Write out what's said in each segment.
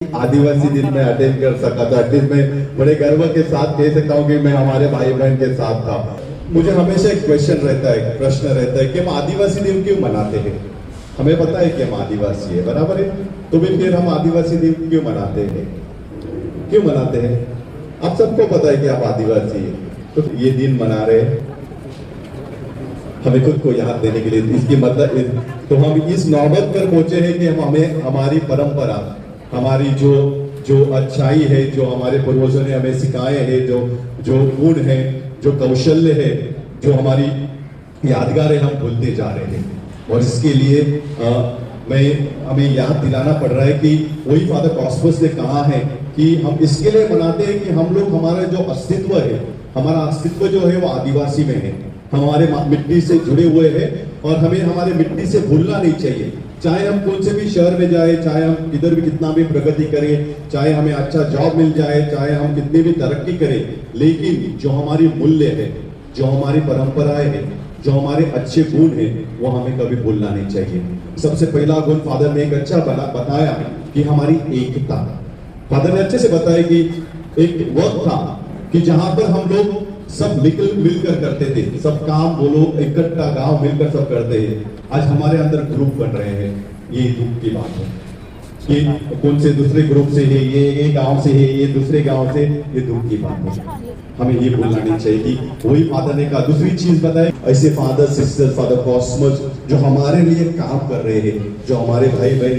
आदिवासी दिन में अटेंड कर सका था। एटलीस्ट मैं बड़े गर्व के साथ कह सकता हूँ कि मैं हमारे भाई बहन के साथ था। मुझे हमेशा एक क्वेश्चन रहता है, प्रश्न रहता है कि हम आदिवासी दिन क्यों मनाते हैं। हमें पता है कि हम आदिवासी है, बराबर है, तो फिर हम आदिवासी दिन क्यों मनाते हैं, क्यों मनाते हैं? आप सबको पता है कि आप आदिवासी है, तो ये दिन मना रहे हमें खुद को याद देने के लिए। इसकी मतलब तो हम इस नौबत पर पहुंचे हैं कि हम हमें हमारी परंपरा, हमारी जो जो अच्छाई है, जो हमारे पूर्वजों ने हमें सिखाए हैं, जो गुण है, जो कौशल्य है, जो हमारी यादगार है, हम भूलते जा रहे हैं। और इसके लिए हमें याद दिलाना पड़ रहा है कि वही फादर कॉस्मस ने कहा है कि हम इसके लिए मनाते हैं कि हम लोग, हमारा जो अस्तित्व है, हमारा अस्तित्व जो है वो आदिवासी में है, हमारे मिट्टी से जुड़े हुए हैं और हमें हमारे मिट्टी से भूलना नहीं चाहिए। चाहे हम कौन से भी शहर में जाए, चाहे हम इधर भी कितना भी प्रगति करें, चाहे हमें अच्छा जॉब मिल जाए, चाहे हम कितनी भी तरक्की करें, लेकिन जो हमारी मूल्य है, जो हमारी परंपराएं हैं, जो हमारे अच्छे गुण हैं, वो हमें कभी भूलना नहीं चाहिए। सबसे पहला गुण फादर ने एक अच्छा बताया कि हमारी एकता। फादर ने अच्छे से बताया कि एक वक्त था कि जहां पर हम लोग सब मिलकर करते थे, सब काम बोलो इकट्ठा गांव मिलकर सब करते हैं। आज हमारे अंदर ग्रुप बन रहे हैं, ये दुख की बात है कि कौन से दूसरे ग्रुप से है, ये गांव से है, ये दूसरे गांव से, ये दुख की बात है। हमें ये भूलना नहीं चाहिए कि वही फादर ने कहा। दूसरी चीज बताए, ऐसे फादर सिस्टर, फादर कॉस्मस जो हमारे लिए काम कर रहे हैं, जो हमारे भाई बहन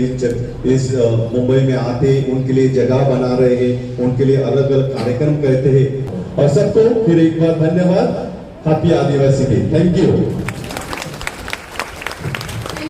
इस मुंबई में आते हैं, उनके लिए जगह बना रहे हैं, उनके लिए अलग अलग कार्यक्रम करते हैं। और सबको फिर एक बार धन्यवाद। Happy Adivasi day. Thank you.